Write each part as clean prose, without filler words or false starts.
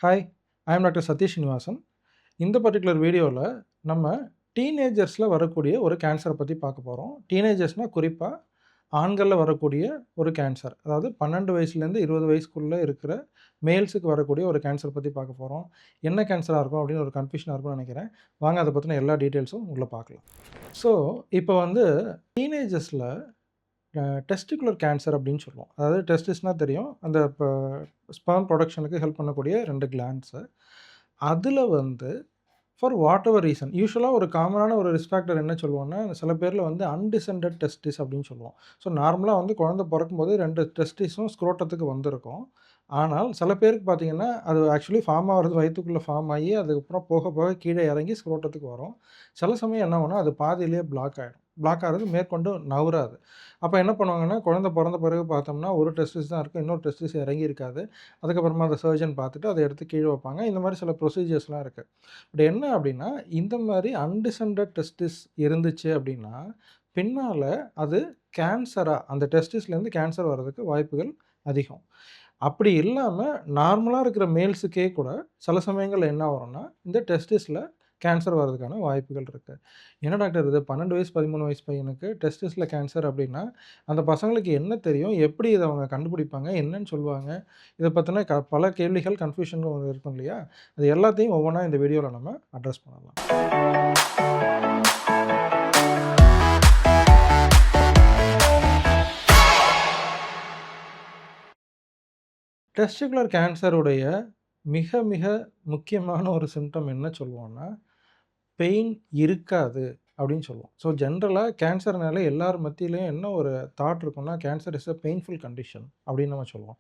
Hi, I am doctor Satish Srinivasan. இந்த particular வீடியோல நம்ம டீனேஜர்ஸ்ல வரக்கூடிய ஒரு கேன்சர பத்தி பார்க்க போறோம். டீனேஜர்ஸ்னா குறிப்பா ஆண்கள்ல வரக்கூடிய ஒரு கேன்சர். அதாவது 12 வயசுலேருந்து 20 வயசுக்குள்ள இருக்கிற மேல்ஸுக்கு வரக்கூடிய ஒரு கேன்சர் பத்தி பார்க்க போறோம். என்ன கேன்சரா இருக்கும் அப்படின்னு ஒரு கன்ஃப்யூஷனா இருக்கும்னு நெனைக்கிறேன். வாங்க அத பத்தின எல்லா டீட்டெயில்ஸும் உள்ள பார்க்கலாம். ஸோ, இப்ப வந்து டீனேஜர்ஸ்ல டெஸ்டிகுலர் கேன்சர் அப்படின்னு சொல்லுவோம். அதாவது டெஸ்டிஸ்னா தெரியும். அந்த ஸ்பெர்ம் புரொடக்ஷனுக்கு ஹெல்ப் பண்ணக்கூடிய 2 கிளாண்ட்ஸு. அதில வந்து ஃபார் வாட் எவர் ரீசன் யூசுவலா ஒரு காமனான ஒரு ரிஸ்க் ஃபேக்டர் என்ன சொல்லுவோம்னா, சில பேர்ல வந்து அன்டிசென்டட் டெஸ்டிஸ் அப்படின்னு சொல்லுவோம். ஸோ நார்மலா வந்து குழந்தை பொறக்கும்போது 2 டெஸ்டிஸும் ஸ்க்ரோட்டத்துக்கு வந்திருக்கும். ஆனால் சில பேருக்கு பார்த்தீங்கன்னா, அது ஆக்சுவலி ஃபார்ம் ஆகுறது வயித்துக்குள்ள ஃபார்ம் ஆகி, அதுக்கப்புறம் போக போக கீழ இறங்கி ஸ்க்ரோட்டத்துக்கு வரும். சில சமயம் என்ன ஆகும்னா, அது பாதியிலேயே பிளாக் ஆயிடும். பிளாக் ஆகுறது மேற்கொண்டு நகராது. அப்ப என்ன பண்ணுவாங்கன்னா, குழந்தை பொறந்த பிறகு பார்த்தோம்னா, ஒரு டெஸ்டிஸ் தான் இருக்கும். இன்னொரு டெஸ்டிஸ் இறங்கி இருக்காது. அதுக்கப்புறமா அந்த சர்ஜன் பார்த்துட்டு அத எடுத்து கீழ வைப்பாங்க. இந்த மாரி சில ப்ரொசீஜர்ஸ்லாம் இருக்கு. பட் என்ன அப்டின்னா, இந்த மாரி அன்டிசென்டட் டெஸ்டிஸ் இருந்துச்சு அப்டின்னா, பின்னால அது கேன்சரா அந்த டெஸ்டிஸ்லேருந்து கேன்சர் வர்றதுக்கு வாய்ப்புகள் அதிகம். அப்படி இல்லாம நார்மலா இருக்கிற மேல்ஸுக்கே கூட சில சமயங்கள்ல என்ன வரும்னா, இந்த டெஸ்டிஸ்ல கேன்சர் வர்றதுக்கான வாய்ப்புகள் இருக்கு. என்ன டாக்டர் இது 12 வயசு, 13 வயசு பையனுக்கு டெஸ்டிஸ்ல கேன்சர் அப்டின்னா, அந்த பசங்களுக்கு என்ன தெரியும்? எப்படி இத அவங்க கண்டுபிடிப்பாங்க? என்னன்னு சொல்லுவாங்க? இத பத்தின பல கேள்விகள், கன்ஃப்யூஷன்கள் இருக்கும் இல்லையா? அது எல்லாத்தையும் ஒவ்வொன்னா இந்த வீடியோல நம்ம அட்ரஸ் பண்ணலாம். டெஸ்டிகுலர் கேன்சருடைய மிக மிக முக்கியமான ஒரு சிம்ப்டம் என்ன சொல்லுவோம்னா, பெயின் இருக்காது அப்படின்னு சொல்லுவோம். ஸோ ஜென்ரலா கேன்சர்னாலே எல்லார் மத்தியிலயும் என்ன ஒரு தாட் இருக்கும்னா, cancer is a painful condition அப்படின்னு நம்ம சொல்லுவோம்.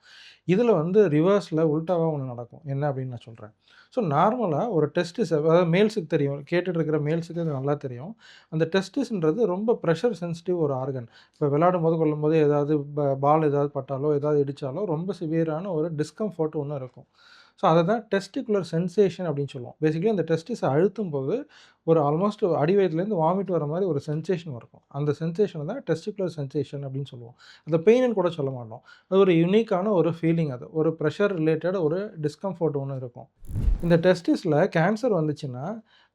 இதில வந்து ரிவர்ஸ்ல உல்டாவா ஒண்ணு நடக்கும். என்ன அப்படின்னு நான் சொல்றேன். ஸோ நார்மலா ஒரு டெஸ்டிஸ் அதாவது மேல்ஸுக்கு தெரியும். கேட்டுட்டு இருக்கிற மேல்ஸுக்கு இது நல்லா தெரியும். அந்த டெஸ்டிஸ்ன்றது ரொம்ப பிரஷர் சென்சிட்டிவ் ஒரு ஆர்கன். இப்போ விளையாடும்போது கொள்ளும்போது ஏதாவது பால் ஏதாவது பட்டாலோ, ஏதாவது இடிச்சாலோ ரொம்ப சிவியரான ஒரு டிஸ்கம்ஃபோர்ட் ஒண்ணு இருக்கும். ஸோ அத தான் டெஸ்டிகுலர் சென்சேஷன் அப்படின்னு சொல்லுவோம். பேசிக்கலி அந்த டெஸ்டிஸ அழுத்தும்போது ஒரு ஆல்மோஸ்ட் அடி வயித்துலேருந்து வாமிட் வர மாரி ஒரு சென்சேஷன் இருக்கும். அந்த சென்சேஷன தான் டெஸ்டிகுலர் சென்சேஷன் அப்படின்னு சொல்லுவோம். அத பெயின்னு கூட சொல்ல மாட்டோம். அது ஒரு யூனிக்கான ஒரு ஃபீலிங் அது. ஒரு பிரஷர் ரிலேட்டட் ஒரு டிஸ்கம்ஃபோர்ட் ஒண்ணு இருக்கும். இந்த டெஸ்டிஸ்ல கேன்சர் வந்துச்சுன்னா,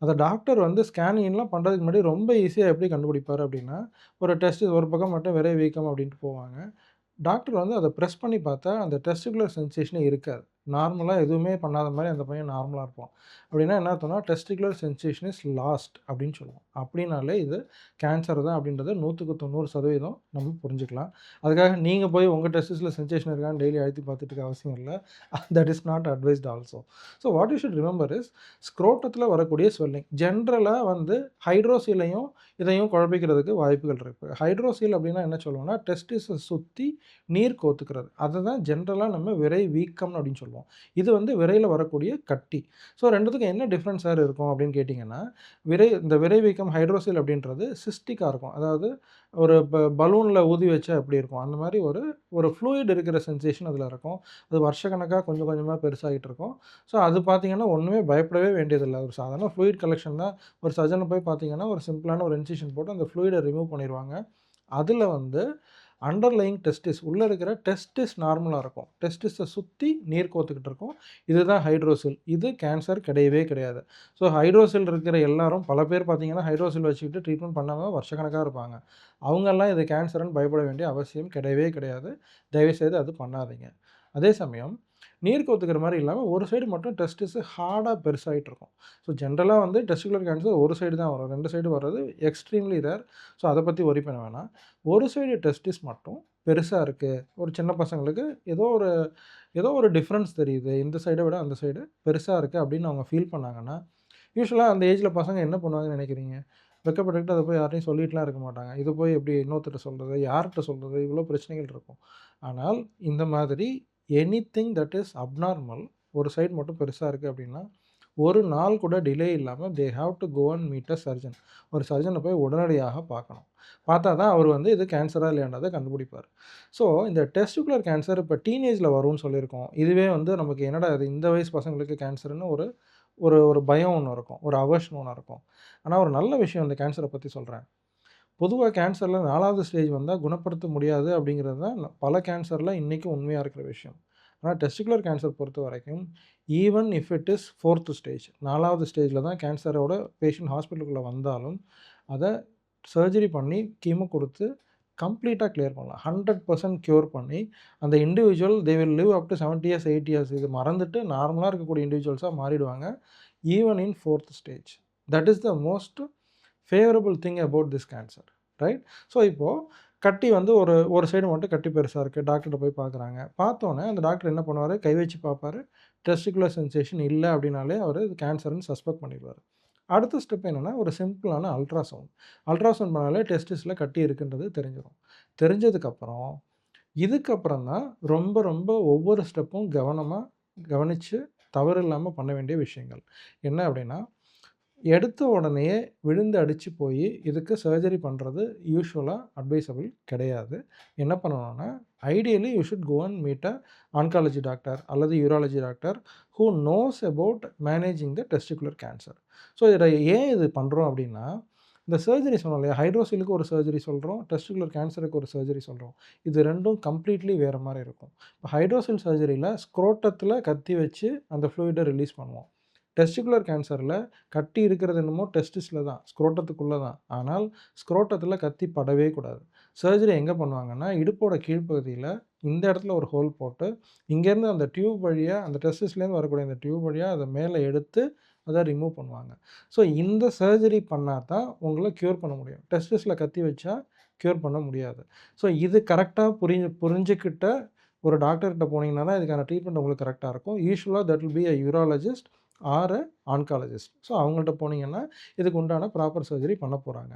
அத டாக்டர் வந்து ஸ்கேனிங்லாம் பண்றதுக்கு முன்னாடி ரொம்ப ஈஸியா எப்படி கண்டுபிடிப்பாரு அப்படின்னா, ஒரு டெஸ்டிஸ் ஒரு பக்கம் மட்டும் விரை வீக்கம் அப்படின்ட்டு போவாங்க. டாக்டர் வந்து அத பிரஸ் பண்ணி பார்த்தா, அந்த டெஸ்டிகுலர் சென்சேஷனே இருக்காது. நார்மலா எதுவுமே பண்ணாத மாரி அந்த பையன் நார்மலா இருப்பான். அப்படின்னா என்ன அர்த்தம்னா, டெஸ்டிகுலர் சென்சேஷன் இஸ் லாஸ்ட் அப்படின்னு சொல்லுவோம். அப்படின்னாலே இது கேன்சர் தான் அப்படின்றத 100க்கு 90% நம்ம புரிஞ்சுக்கலாம். அதுக்காக நீங்க போய் உங்க டெஸ்டிஸ்ல சென்சேஷன் இருக்கான்னு டெய்லி அழுத்தி பார்த்துட்டு இருக்க அவசியம் இல்ல. That is not advised also. So what you should remember is ஸ்க்ரோட்டத்தில வரக்கூடிய ஸ்வெல்லிங். ஜென்ரலா வந்து ஹைட்ரோசீலையும் இதையும் குழப்பிக்கிறதுக்கு வாய்ப்புகள் இருக்கு. ஹைட்ரோசீல் அப்படின்னா என்ன சொல்லுவோம்னா, டெஸ்டிஸ சுத்தி நீர் கோத்துக்கிறது. அததான் ஜென்ரலா நம்ம விரை வீக்கம் அப்படின்னு சொல்லுவோம். இது வந்து விரையில வரக்கூடிய கட்டி. ஸோ 2த்துக்கும் என்ன டிஃபரன்ஸ் சார் இருக்கும் அப்படின்னு கேட்டிங்கன்னா, இந்த விரை வீக்கம் ஹைட்ரோசீல் அப்படின்றது சிஸ்டிக்கா இருக்கும். அதாவது ஒரு பலூன்ல ஊதி வச்சா எப்படி இருக்கும், அந்த மாரி ஒரு ஒரு ஃப்ளூயிட் இருக்கிற சென்சேஷன் அதில இருக்கும். அது வருஷக்கணக்கா கொஞ்சம் கொஞ்சமா பெருசாகிட்டு இருக்கும். ஸோ அது பார்த்தீங்கன்னா, ஒண்ணுமே பயப்படவே வேண்டியதில்ல. ஒரு சாதாரண ஃப்ளூயிட் கலெக்ஷன் தான். ஒரு சர்ஜன போய் பார்த்தீங்கன்னா, ஒரு சிம்பிளான ஒரு இன்சிஷன் போட்டு அந்த ஃப்ளூயிட ரிமூவ் பண்ணிருவாங்க. அதில வந்து அண்டர்லையிங் டெஸ்டிஸ் உள்ள இருக்கிற டெஸ்டிஸ் நார்மலா இருக்கும். டெஸ்டிஸ சுத்தி நீர் கோத்துக்கிட்டு இருக்கும். இதுதான் ஹைட்ரோசில். இது கேன்சர் கிடையவே கிடையாது. ஸோ ஹைட்ரோசில் இருக்கிற எல்லாரும் பல பேர் பார்த்தீங்கன்னா, ஹைட்ரோசில் வச்சுக்கிட்டு ட்ரீட்மெண்ட் பண்ணாம வருஷக்கணக்கா இருப்பாங்க. அவங்கலாம் இது கேன்சர்ன்னு பயப்பட வேண்டிய அவசியம் கிடையவே கிடையாது. தயவுசெய்து அது பண்ணாதீங்க. அதே சமயம் நீர் கோத்துக்கிற மாரி இல்லாம ஒரு சைடு மட்டும் டெஸ்டிஸ் ஹார்டா பெருசாயிட்டு இருக்கும். ஸோ ஜென்ரலா வந்து டெஸ்டிகுலர் கேன்சர் ஒரு சைடு தான் வரும். 2 சைடு வர்றது எக்ஸ்ட்ரீம்லி ரேர். ஸோ அத பத்தி வொரி பண்ண வேணாம். ஒரு சைடு டெஸ்டிஸ் மட்டும் பெருசா இருக்கு. ஒரு சின்ன பசங்களுக்கு ஏதோ ஒரு டிஃபரன்ஸ் தெரியுது. இந்த சைட விட அந்த சைடு பெருசா இருக்கு அப்படின்னு அவங்க ஃபீல் பண்ணாங்கன்னா, யூசுவலா அந்த ஏஜ்ல பசங்க என்ன பண்ணுவாங்கன்னு நினைக்கிறீங்க? வெட்கப்பட்டுக்கிட்டு அத போய் யார்ட்டயும் சொல்லிட்டுலாம் இருக்க மாட்டாங்க. இத போய் எப்படி இன்னொருத்தர்ட்ட சொல்றது? யார்ட்ட சொல்றது? இவ்ளோ பிரச்சனைகள் இருக்கும். ஆனால் இந்த மாதிரி எனிதிங் தட் இஸ் அப்நார்மல் ஒரு சைடு மட்டும் பெருசா இருக்கு அப்படின்னா, ஒரு நாள் கூட டிலே இல்லாம they have to go and meet a surgeon. ஒரு சர்ஜன போய் உடனடியாக பார்க்கணும். பார்த்தா தான் அவர் வந்து இது கேன்சரா இல்லையான்றத கண்டுபிடிப்பார். ஸோ இந்த டெஸ்டிகுலர் கேன்சர் இப்ப டீனேஜ்ல வரும்னு சொல்லியிருக்கோம். இதுவே வந்து நமக்கு என்னடா இது இந்த வயசு பசங்களுக்கு கேன்சர்ன்னு ஒரு ஒரு ஒரு பயம் ஒண்ணு இருக்கும். ஒரு அவர்ஷன் ஒண்ணு இருக்கும். ஆனா ஒரு நல்ல விஷயம் இந்த கேன்சர பத்தி சொல்றேன். பொதுவா கேன்சர்ல 4வது ஸ்டேஜ் வந்தா குணப்படுத்த முடியாது அப்படிங்கிறது தான் பல கேன்சர்ல இன்னைக்கும் உண்மையா இருக்கிற விஷயம். ஆனால் டெஸ்டிகுலர் கேன்சர் பொறுத்த வரைக்கும் even if it is 4th stage, 4வது ஸ்டேஜில் தான் கேன்சரோட பேஷண்ட் ஹாஸ்பிட்டலுக்குள்ளே வந்தாலும் அதை சர்ஜரி பண்ணி கீமோ கொடுத்து கம்ப்ளீட்டாக கிளியர் பண்ணலாம். 100% க்யூர் பண்ணி அந்த individual they will live up to 70 years 80 years. இது மறந்துட்டு நார்மலாக இருக்கக்கூடிய இண்டிவிஜுவல்ஸாக மாறிடுவாங்க even in 4th stage. That is the most favourable thing about this cancer, right? So இப்போது கட்டி வந்து ஒரு சைடு மட்டும் கட்டி பெருசாக இருக்குது, டாக்டர்கிட்ட போய் பார்க்குறாங்க. பார்த்தோன்னே அந்த டாக்டர் என்ன பண்ணுவார், கை வச்சு பார்ப்பார், டெஸ்டிகுலர் சென்சேஷன் இல்லை அப்படின்னாலே அவர் இது கேன்சர்னு சஸ்பெக்ட் பண்ணிடுவார். அடுத்த ஸ்டெப் என்னென்னா ஒரு சிம்பிளான அல்ட்ராசவுண்ட் பண்ணாலே டெஸ்டிஸில் கட்டி இருக்குன்றது தெரிஞ்சிடும். தெரிஞ்சதுக்கப்புறம் இதுக்கப்புறம் தான் ரொம்ப ரொம்ப ஒவ்வொரு ஸ்டெப்பும் கவனித்து தவறு இல்லாமல் பண்ண வேண்டிய விஷயங்கள் என்ன அப்படின்னா, எடுத்த உடனேயே விழுந்து அடித்து போய் இதுக்கு சர்ஜரி பண்ணுறது யூஷுவலாக அட்வைசபிள் கிடையாது. என்ன பண்ணணும்னா, ideally you should go and meet a oncology doctor அல்லது urology doctor who knows about managing the testicular cancer. So இதில் ஏன் இது பண்ணுறோம் அப்படின்னா, இந்த சர்ஜரி சொன்னோம் இல்லையா, ஹைட்ரோசிலுக்கு ஒரு சர்ஜரி சொல்கிறோம், டெஸ்டிகுலர் கேன்சருக்கு ஒரு சர்ஜரி சொல்கிறோம். இது ரெண்டும் கம்ப்ளீட்லி வேறு மாதிரி இருக்கும். இப்போ ஹைட்ரோசில் சர்ஜரியில் ஸ்க்ரோட்டத்தில் கத்தி வச்சு அந்த ஃப்ளூயிடை ரிலீஸ் பண்ணுவோம். டெஸ்டிகுலர் கேன்சரில் கட்டி இருக்கிறது என்னமோ டெஸ்டிஸில் தான், ஸ்க்ரோட்டத்துக்குள்ளே தான். ஆனால் ஸ்க்ரோட்டத்தில் கத்தி படவே கூடாது. சர்ஜரி எங்கே பண்ணுவாங்கன்னா, இடுப்போட கீழ்ப்பகுதியில் இந்த இடத்துல ஒரு ஹோல் போட்டு இங்கேருந்து அந்த டியூப் வழியாக, அந்த டெஸ்டிஸ்லேருந்து வரக்கூடிய அந்த டியூப் வழியாக அதை மேலே எடுத்து அதை ரிமூவ் பண்ணுவாங்க. ஸோ இந்த சர்ஜரி பண்ணால் தான் உங்களை க்யூர் பண்ண முடியும். டெஸ்டிஸில் கத்தி வச்சா க்யூர் பண்ண முடியாது. ஸோ இது கரெக்டாக புரிஞ்சுக்கிட்ட ஒரு டாக்டர்கிட்ட போனீங்கன்னா தான் இதுக்கான ட்ரீட்மெண்ட் உங்களுக்கு கரெக்டாக இருக்கும். யூஷுவலாக that will be a urologist or a oncologist. So அவங்கள்ட்ட போனீங்கன்னா இதுக்கு உண்டான ப்ராப்பர் சர்ஜரி பண்ண போகிறாங்க.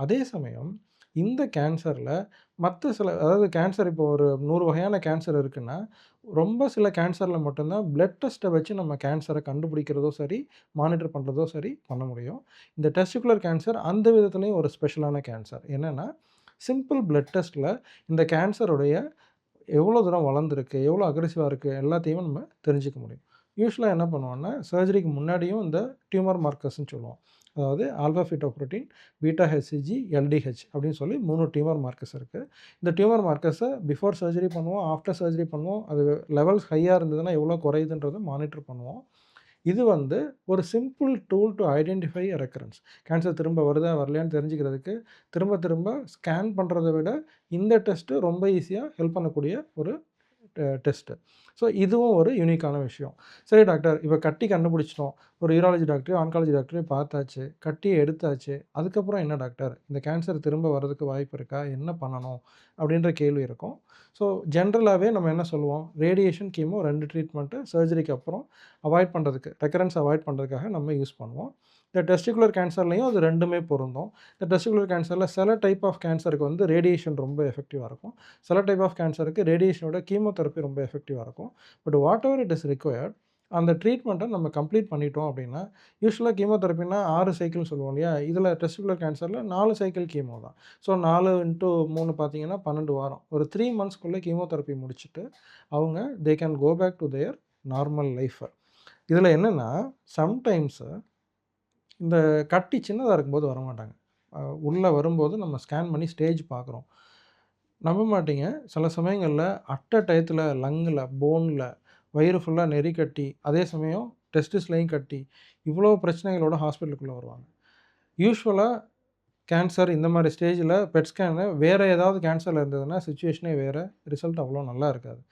அதே சமயம் இந்த கேன்சரில் மற்ற அதாவது கேன்சர் இப்போ ஒரு 100 வகையான கேன்சர் இருக்குன்னா, ரொம்ப சில கேன்சரில் மட்டும்தான் பிளட் டெஸ்ட்டை வச்சு நம்ம கேன்சரை கண்டுபிடிக்கிறதோ சரி, மானிட்டர் பண்ணுறதோ சரி பண்ண முடியும். இந்த டெஸ்டிகுலர் கேன்சர் அந்த விதத்துலேயும் ஒரு ஸ்பெஷலான கேன்சர். என்னென்னா, சிம்பிள் பிளட் டெஸ்ட்டில் இந்த கேன்சருடைய எவ்வளோ தூரம் வளர்ந்துருக்கு, எவ்வளோ அக்ரெசிவாக இருக்குது எல்லாத்தையும் நம்ம தெரிஞ்சுக்க முடியும். யூஷுவலாக என்ன பண்ணுவோன்னா, சர்ஜரிக்கு முன்னாடியும் இந்த டியூமர் மார்க்கர்ஸ்ன்னு சொல்லுவோம். அதாவது ஆல்ஃபா ஃபீட்டோப்ரோட்டீன், பீட்டா ஹெச்சிஜி, எல்டிஹெச் அப்படின்னு சொல்லி 3 டியூமர் மார்க்கர்ஸ் இருக்குது. இந்த டியூமர் மார்க்கர்ஸை பிஃபோர் சர்ஜரி பண்ணுவோம், ஆஃப்டர் சர்ஜரி பண்ணுவோம். அது லெவல்ஸ் ஹையாக இருந்ததுன்னா எவ்வளோ குறையுதுன்றதை மானிட்டர் பண்ணுவோம். இது வந்து ஒரு simple tool to identify a recurrence. Cancer திரும்ப வருதா வரலையான்னு தெரிஞ்சுக்கிறதுக்கு திரும்ப திரும்ப ஸ்கேன் பண்ணுறத விட இந்த டெஸ்ட்டு ரொம்ப ஈஸியாக ஹெல்ப் பண்ணக்கூடிய ஒரு டெஸ்ட்டு. ஸோ இதுவும் ஒரு யூனிக்கான விஷயம். சரி டாக்டர், இப்போ கட்டி கண்டுபிடிச்சிட்டோம், ஒரு யூராலஜி டாக்டரையோ ஆன்காலஜி டாக்டரையோ பார்த்தாச்சு, கட்டியை எடுத்தாச்சு, அதுக்கப்புறம் என்ன டாக்டர், இந்த கேன்சர் திரும்ப வர்றதுக்கு வாய்ப்பு இருக்கா, என்ன பண்ணணும் அப்படின்ற கேள்வி இருக்கும். ஸோ ஜென்ரலாகவே நம்ம என்ன சொல்லுவோம், ரேடியேஷன், கீமோ 2 ட்ரீட்மெண்ட்டு சர்ஜரிக்கு அப்புறம் அவாய்ட் பண்ணுறதுக்கு, ரெக்கரன்ஸ் அவாய்ட் பண்ணுறதுக்காக நம்ம யூஸ் பண்ணுவோம். இந்த டெஸ்டிகுலர் கேன்சர்லேயும் அது 2மே பொருந்தும். இந்த டெஸ்டிகுலர் கேன்சரில் சில டைப் ஆஃப் கேன்சருக்கு வந்து ரேடியேஷன் ரொம்ப எஃபெக்டிவாக இருக்கும். சில டைப் ஆஃப் கேன்சருக்கு ரேடியேஷனோட கீமோதெரப்பி ரொம்ப எஃபெக்டிவாக இருக்கும். But what ever it is required, அந்த ட்ரீட்மெண்ட்டை நம்ம கம்ப்ளீட் பண்ணிட்டோம் அப்படின்னா, யூஷுவலாக கீமோதெரப்பின்னா 6 சைக்கிள்னு சொல்லுவோம் இல்லையா, இதில் டெஸ்டிகுலர் கேன்சரில் 4 சைக்கிள் கீமோ தான். ஸோ 4 × 3 பார்த்தீங்கன்னா 12 வாரம். ஒரு 3 மந்த்ஸ்க்குள்ளே கீமோதெரப்பி முடிச்சுட்டு அவங்க they can go back to their normal life. இதில் என்னென்னா, சம்டைம்ஸு இந்த கட்டி சின்னதாக இருக்கும்போது வரமாட்டாங்க. உள்ளே வரும்போது நம்ம ஸ்கேன் பண்ணி ஸ்டேஜ் பார்க்குறோம். நம்ப மாட்டீங்க, சில சமயங்களில் அட் அ டயத்தில் லங்கில், போனில், வயிறு ஃபுல்லாக நெறி கட்டி, அதே சமயம் டெஸ்டிஸ்லையும் கட்டி, இவ்வளோ பிரச்சனைகளோட ஹாஸ்பிட்டலுக்குள்ளே வருவாங்க. யூஷுவலாக கேன்சர் இந்த மாதிரி ஸ்டேஜில் பெட் ஸ்கேனு வேறு ஏதாவது கேன்சரில் இருந்ததுன்னா சிச்சுவேஷனே வேறு, ரிசல்ட் அவ்வளோ நல்லா இருக்காது.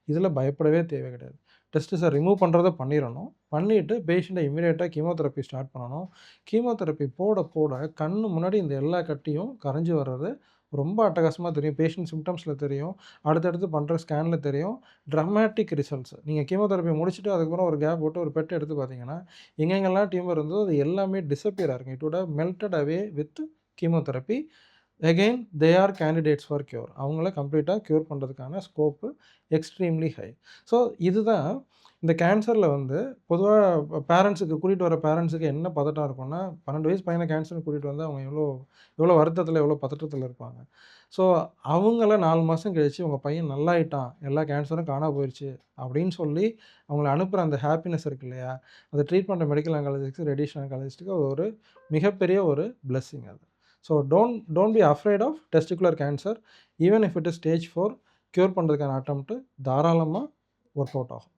இதில் பயப்படவே தேவை கிடையாது. டெஸ்டிஸை ரிமூவ் பண்ணுறத பண்ணிடணும். பண்ணிவிட்டு பேஷண்ட்டை இமீடியட்டாக கீமோதெரப்பி ஸ்டார்ட் பண்ணணும். கீமோதெரப்பி போட போட கண்ணு முன்னாடி இந்த எல்லா கட்டியும் கரைஞ்சி வர்றது ரொம்ப அட்டகாசமாக தெரியும். பேஷண்ட் சிம்டம்ஸில் தெரியும், அடுத்தடுத்து பண்ணுற ஸ்கேனில் தெரியும். Dramatic results. நீங்கள் கீமோதெரப்பி முடிச்சுட்டு அதுக்கப்புறம் ஒரு கேப் போட்டு ஒரு பெட் எடுத்து பார்த்தீங்கன்னா, எங்கெங்கெல்லாம் டியூமர் இருந்ததோ அது எல்லாமே டிஸப்பியர் ஆகிருக்கும். It would have melted away with chemotherapy. Again they are candidates for cure. அவங்கள கம்ப்ளீட்டாக க்யூர் பண்ணுறதுக்கான ஸ்கோப்பு எக்ஸ்ட்ரீம்லி ஹை. ஸோ இதுதான் இந்த கேன்சரில் வந்து பொதுவாக பேரண்ட்ஸுக்கு கூட்டிகிட்டு வர பேரண்ட்ஸுக்கு என்ன பதட்டம் இருக்கும்னா, 12 வயசு பையனை கேன்சர்னு கூட்டிகிட்டு வந்தால் அவங்க எவ்வளோ வருத்தத்தில், எவ்வளோ பதட்டத்தில் இருப்பாங்க. ஸோ அவங்கள 4 மாதம் கழித்து உங்கள் பையன் நல்லாயிட்டான், எல்லா கேன்சரும் காணாம போயிடுச்சு அப்படின்னு சொல்லி அவங்கள அனுப்புகிற அந்த ஹாப்பினஸ் இருக்கு இல்லையா, அதை ட்ரீட் பண்ணுற மெடிக்கல் ஆங்காலஜிஸ்ட்டுக்கு, ரேடியேஷன் ஆங்காலஜிஸ்ட்டுக்கு ஒரு மிகப்பெரிய ஒரு பிளெஸ்ஸிங் அது. So don't be afraid of testicular cancer. Even if it is stage 4, cure பண்ணுறதுக்கான அட்டெம்ப்ட்டு தாராளமாக ஒர்க் அவுட் ஆகும்.